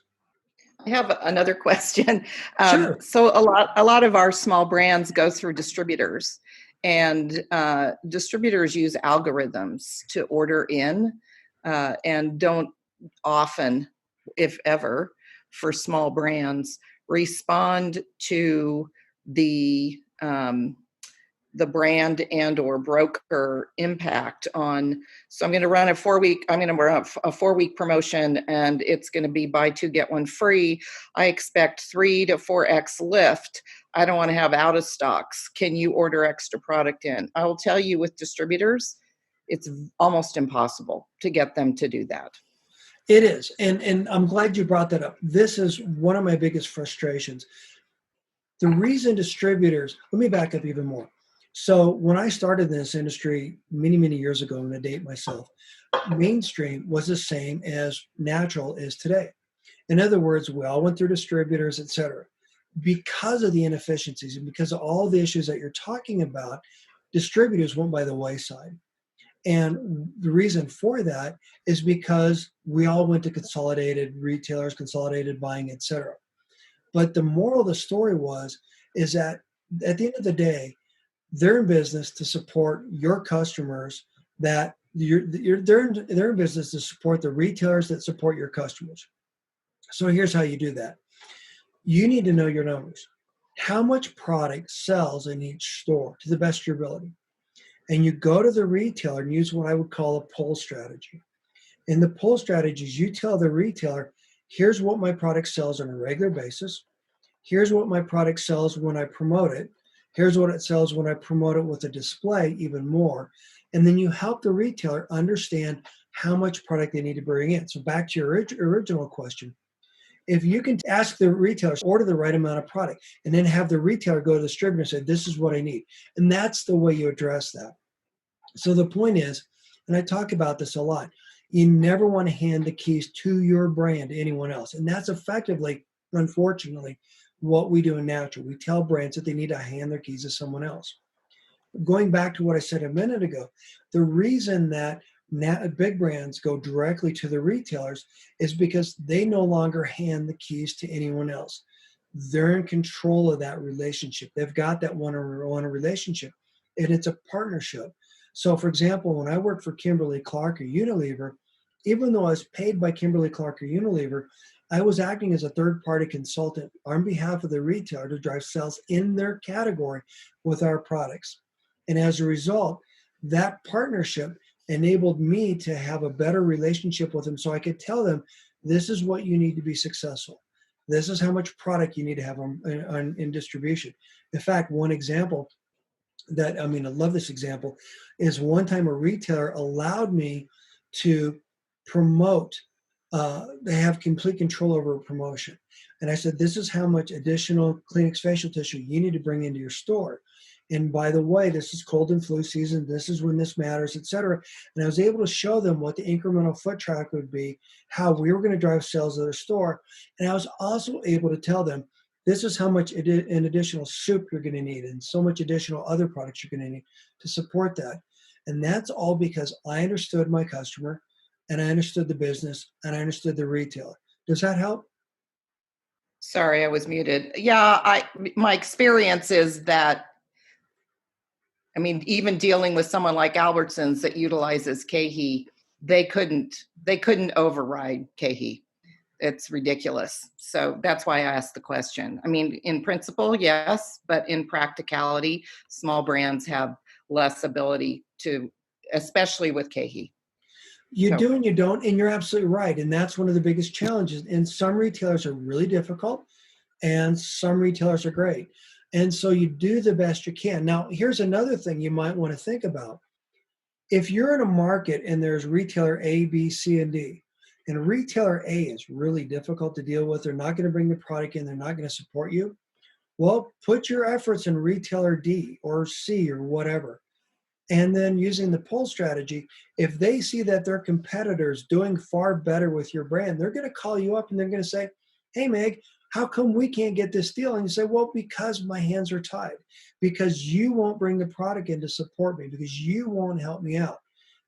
I have another question. Sure. So a lot of our small brands go through distributors, and distributors use algorithms to order in, and don't often, if ever, for small brands, respond to the brand and or broker impact on. So I'm going to run a 4-week promotion, and it's going to be buy two get one free. I expect 3 to 4x lift. I don't want to have out of stocks. Can you order extra product in? I will tell you, with distributors, it's almost impossible to get them to do that. It is. And I'm glad you brought that up. This is one of my biggest frustrations. The reason distributors, let me back up even more. So when I started in this industry many, many years ago, I'm going to date myself, mainstream was the same as natural is today. In other words, we all went through distributors, et cetera. Because of the inefficiencies and because of all the issues that you're talking about, distributors went by the wayside. And the reason for that is because we all went to consolidated retailers, consolidated buying, et cetera. But the moral of the story is that at the end of the day, they're in business to support your customers, they're in business to support the retailers that support your customers. So here's how you do that. You need to know your numbers. How much product sells in each store to the best of your ability? And you go to the retailer and use what I would call a pull strategy. In the pull strategies, you tell the retailer, here's what my product sells on a regular basis. Here's what my product sells when I promote it. Here's what it sells when I promote it with a display, even more. And then you help the retailer understand how much product they need to bring in. So back to your original question, if you can ask the retailers order the right amount of product and then have the retailer go to the distributor and say, this is what I need. And that's the way you address that. So the point is, and I talk about this a lot, you never want to hand the keys to your brand to anyone else. And that's effectively, unfortunately, what we do in Natural. We tell brands that they need to hand their keys to someone else. Going back to what I said a minute ago, the reason that big brands go directly to the retailers is because they no longer hand the keys to anyone else. They're in control of that relationship. They've got that one-on-one relationship, and it's a partnership. So, for example, when I worked for Kimberly Clark or Unilever, even though I was paid by Kimberly Clark or Unilever, I was acting as a third-party consultant on behalf of the retailer to drive sales in their category with our products. And as a result, that partnership enabled me to have a better relationship with them so I could tell them, this is what you need to be successful. This is how much product you need to have in distribution. In fact, one example I love this example, is one time a retailer allowed me to promote, they have complete control over a promotion. And I said, this is how much additional Kleenex facial tissue you need to bring into your store. And by the way, this is cold and flu season. This is when this matters, et cetera. And I was able to show them what the incremental foot track would be, how we were going to drive sales of their store. And I was also able to tell them, this is how much an additional soup you're going to need and so much additional other products you're going to need to support that. And that's all because I understood my customer and I understood the business and I understood the retailer. Does that help? Sorry, I was muted. Yeah, my experience is that, I mean, even dealing with someone like Albertsons that utilizes KeHE, they couldn't override KeHE. It's ridiculous. So that's why I asked the question. I mean, in principle, yes, but in practicality, small brands have less ability to, especially with KeHE. You do and you don't, and you're absolutely right. And that's one of the biggest challenges. And some retailers are really difficult, and some retailers are great. And so you do the best you can. Now, here's another thing you might want to think about. If you're in a market and there's retailer A, B, C, and D, and retailer A is really difficult to deal with, they're not going to bring the product in, they're not going to support you, well, put your efforts in retailer D or C or whatever. And then using the pull strategy, if they see that their competitors doing far better with your brand, they're going to call you up and they're going to say, hey, Meg, how come we can't get this deal? And you say, well, because my hands are tied, because you won't bring the product in to support me, because you won't help me out.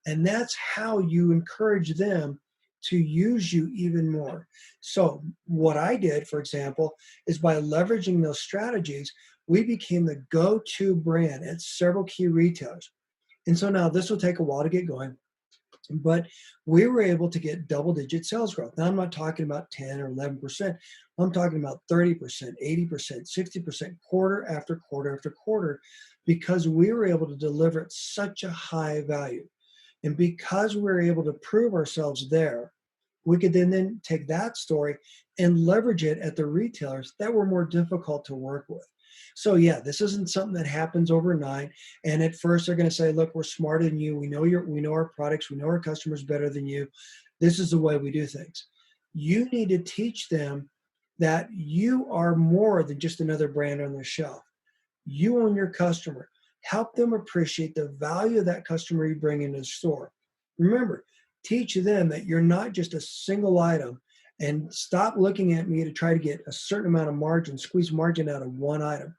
And that's how you encourage them to use you even more. So what I did, for example, is by leveraging those strategies, we became the go-to brand at several key retailers. And so now this will take a while to get going, but we were able to get double-digit sales growth. Now I'm not talking about 10 or 11%. I'm talking about 30%, 80%, 60%, quarter after quarter after quarter, because we were able to deliver at such a high value. And because we were able to prove ourselves there, we could then take that story and leverage it at the retailers that were more difficult to work with. So yeah, this isn't something that happens overnight. And at first they're going to say, look, we're smarter than you. We know our products. We know our customers better than you. This is the way we do things. You need to teach them that you are more than just another brand on their shelf. You own your customer. Help them appreciate the value of that customer you bring into the store. Remember, teach them that you're not just a single item, and stop looking at me to try to get a certain amount of margin, squeeze margin out of one item.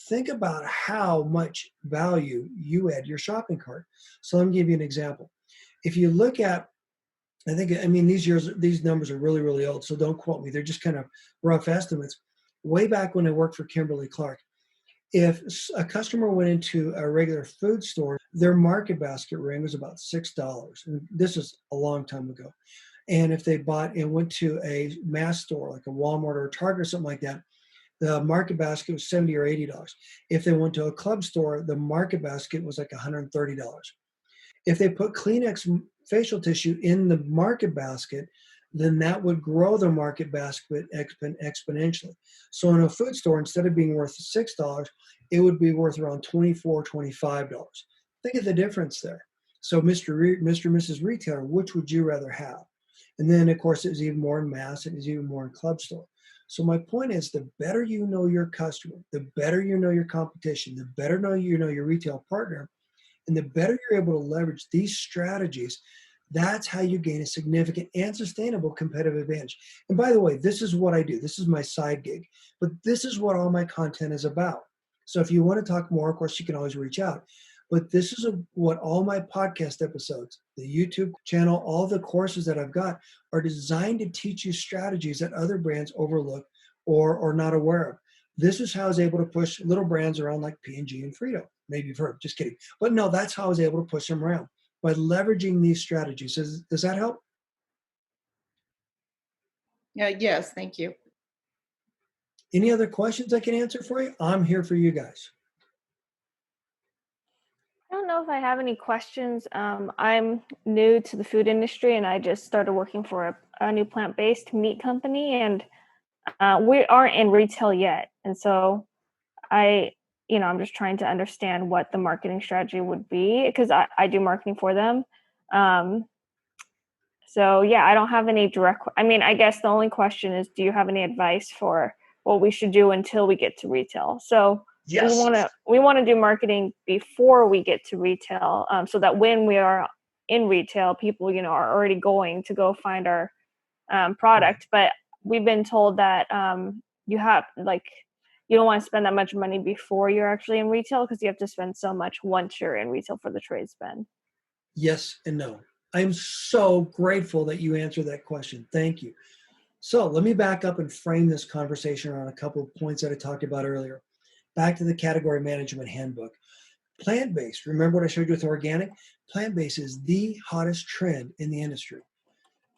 Think about how much value you add to your shopping cart. So let me give you an example. If you look at, these numbers are really, really old, so don't quote me. They're just kind of rough estimates. Way back when I worked for Kimberly Clark, if a customer went into a regular food store, their market basket ring was about $6. And this is a long time ago. And if they bought and went to a mass store like a Walmart or a Target or something like that, the market basket was $70 or $80. If they went to a club store, the market basket was like $130. If they put Kleenex facial tissue in the market basket, then that would grow the market basket exponentially. So in a food store, instead of being worth $6, it would be worth around $24, $25. Think of the difference there. So Mr. and Mrs. Retailer, which would you rather have? And then of course it was even more in mass, it was even more in club store. So my point is, the better you know your customer, the better you know your competition, the better you know your retail partner, and the better you're able to leverage these strategies, that's how you gain a significant and sustainable competitive advantage. And by the way, this is what I do. This is my side gig, but this is what all my content is about. So if you want to talk more, of course, you can always reach out. But this is what all my podcast episodes, the YouTube channel, all the courses that I've got are designed to teach you strategies that other brands overlook or not aware of. This is how I was able to push little brands around like P&G and Frito. Maybe you've heard, just kidding. But no, that's how I was able to push them around by leveraging these strategies. Does that help? Yeah, yes, thank you. Any other questions I can answer for you? I'm here for you guys. I don't know if I have any questions. I'm new to the food industry, and I just started working for a new plant-based meat company, and we aren't in retail yet. And so I'm just trying to understand what the marketing strategy would be, because I do marketing for them. So yeah, I don't have any I guess the only question is, do you have any advice for what we should do until we get to retail? So Yes. we want to do marketing before we get to retail, so that when we are in retail, people are already going to go find our product. But we've been told that you don't want to spend that much money before you're actually in retail, because you have to spend so much once you're in retail for the trade spend. Yes and no. I'm so grateful that you answered that question. Thank you. So let me back up and frame this conversation around a couple of points that I talked about earlier. Back to the category management handbook. Plant-based, remember what I showed you with organic? Plant-based is the hottest trend in the industry.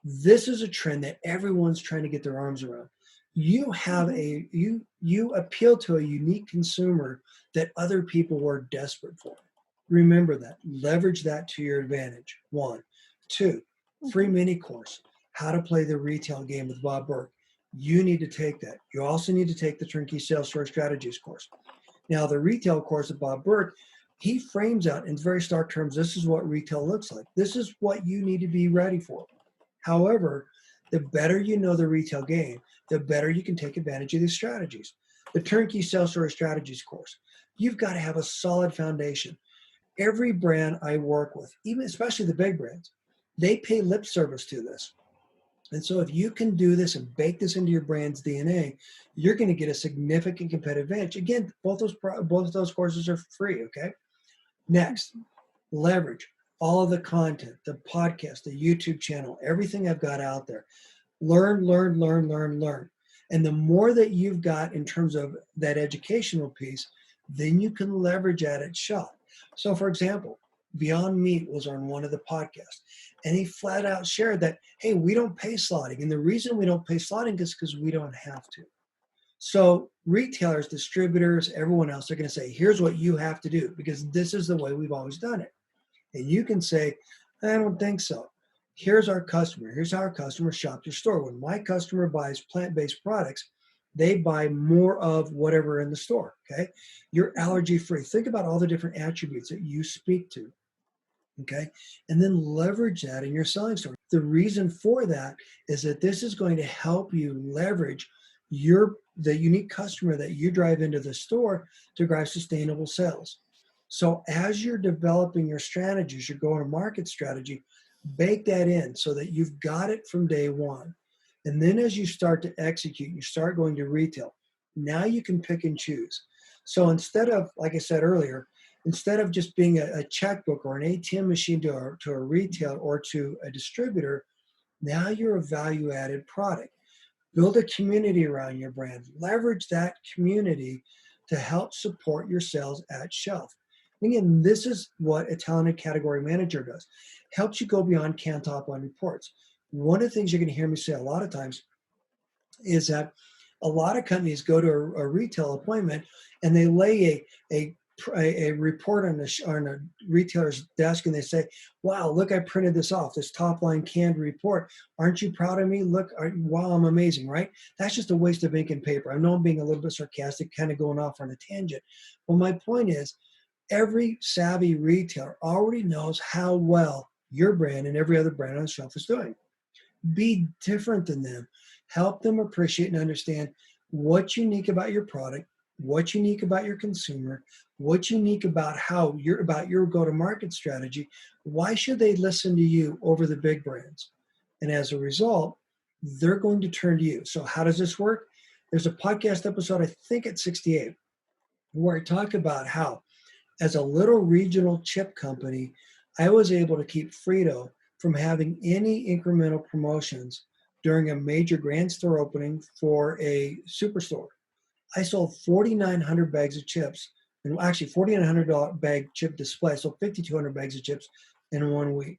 This is a trend that everyone's trying to get their arms around. You have you appeal to a unique consumer that other people were desperate for. Remember that. Leverage that to your advantage. 1. 2, free mini course, how to play the retail game with Bob Burke. You need to take that. You also need to take the Turnkey Sales Store Strategies course. Now, the retail course of Bob Burke, he frames out in very stark terms, this is what retail looks like. This is what you need to be ready for. However, the better you know the retail game, the better you can take advantage of these strategies. The Turnkey Sales Store Strategies course, you've got to have a solid foundation. Every brand I work with, even especially the big brands, they pay lip service to this. And so if you can do this and bake this into your brand's DNA, you're going to get a significant competitive advantage. Again, both of those courses are free, okay? Next, leverage all of the content, the podcast, the YouTube channel, everything I've got out there. Learn, learn, learn, learn, learn. And the more that you've got in terms of that educational piece, then you can leverage at shelf. So for example, Beyond Meat was on one of the podcasts, and he flat out shared that, hey, we don't pay slotting. And the reason we don't pay slotting is because we don't have to. So retailers, distributors, everyone else are going to say, here's what you have to do, because this is the way we've always done it. And you can say, I don't think so. Here's our customer. Here's how our customer shops your store. When my customer buys plant-based products, they buy more of whatever in the store, okay? You're allergy-free. Think about all the different attributes that you speak to, okay? And then leverage that in your selling story. The reason for that is that this is going to help you leverage the unique customer that you drive into the store to drive sustainable sales. So as you're developing your strategies, your go-to-market strategy, bake that in so that you've got it from day one. And then as you start to execute, you start going to retail. Now you can pick and choose. So instead of, like I said earlier, instead of just being a checkbook or an ATM machine to a retail or to a distributor, now you're a value-added product. Build a community around your brand. Leverage that community to help support your sales at shelf. Again, this is what a talented category manager does. Helps you go beyond canned top line reports. One of the things you're going to hear me say a lot of times is that a lot of companies go to a retail appointment and they lay a report on a retailer's desk and they say, wow, look, I printed this off, this top line canned report. Aren't you proud of me? Look, wow, I'm amazing, right? That's just a waste of ink and paper. I know I'm being a little bit sarcastic, kind of going off on a tangent. Well, my point is, every savvy retailer already knows how well your brand and every other brand on the shelf is doing. Be different than them. Help them appreciate and understand what's unique about your product, what's unique about your consumer, what's unique about your go-to-market strategy. Why should they listen to you over the big brands? And as a result, they're going to turn to you. So how does this work? There's a podcast episode, I think it's 68, where I talk about how as a little regional chip company, I was able to keep Frito from having any incremental promotions during a major grand store opening for a superstore. I sold 4,900 bags of chips, and actually $4,900 bag chip display. I sold 5,200 bags of chips in 1 week.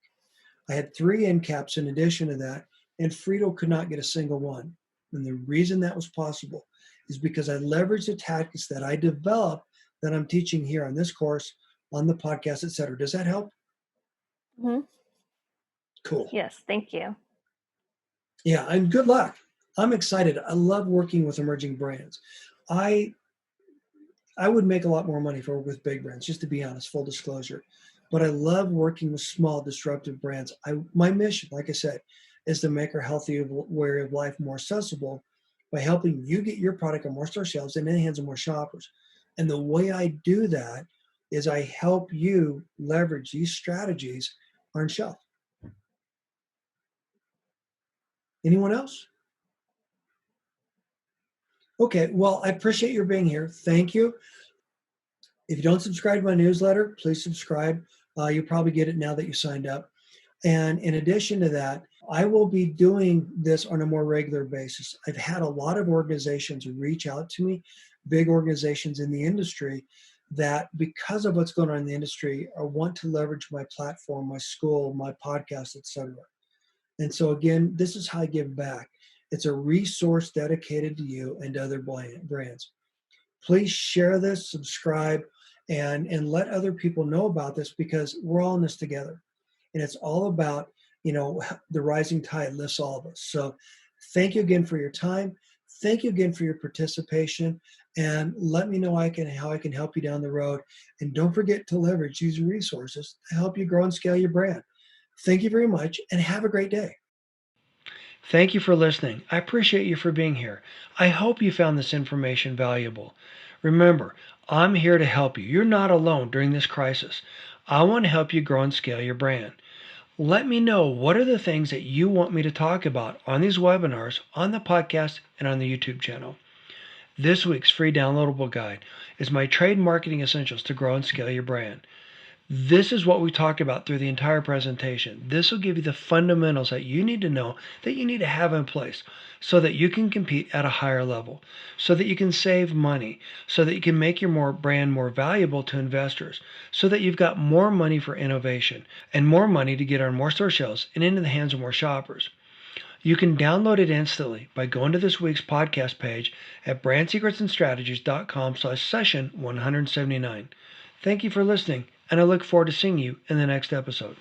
I had 3 end caps in addition to that, and Frito could not get a single one. And the reason that was possible is because I leveraged the tactics that I developed that I'm teaching here on this course, on the podcast, etc. Does that help? Mm-hmm. Cool. Yes, thank you. Yeah, and good luck. I'm excited. I love working with emerging brands. I would make a lot more money if I worked with big brands, just to be honest, full disclosure. But I love working with small, disruptive brands. My mission, like I said, is to make our healthy way of life more accessible by helping you get your product on more store shelves and in the hands of more shoppers. And the way I do that is I help you leverage these strategies on shelf. Anyone else? Okay, well, I appreciate your being here. Thank you. If you don't subscribe to my newsletter, please subscribe. You'll probably get it now that you signed up. And in addition to that, I will be doing this on a more regular basis. I've had a lot of organizations reach out to me, big organizations in the industry, that because of what's going on in the industry, I want to leverage my platform, my school, my podcast, etc. And so again, this is how I give back. It's a resource dedicated to you and to other brands. Please share this, subscribe, and let other people know about this, because we're all in this together. And it's all about, the rising tide lifts all of us. So thank you again for your time. Thank you again for your participation. And let me know how I can help you down the road. And don't forget to leverage these resources to help you grow and scale your brand. Thank you very much, and have a great day. Thank you for listening. I appreciate you for being here. I hope you found this information valuable. Remember, I'm here to help you. You're not alone during this crisis. I want to help you grow and scale your brand. Let me know what are the things that you want me to talk about on these webinars, on the podcast, and on the YouTube channel. This week's free downloadable guide is my trade marketing essentials to grow and scale your brand. This is what we talked about through the entire presentation. This will give you the fundamentals that you need to know, that you need to have in place so that you can compete at a higher level, so that you can save money, so that you can make your brand more valuable to investors, so that you've got more money for innovation and more money to get on more store shelves and into the hands of more shoppers. You can download it instantly by going to this week's podcast page at brandsecretsandstrategies.com/session 179. Thank you for listening, and I look forward to seeing you in the next episode.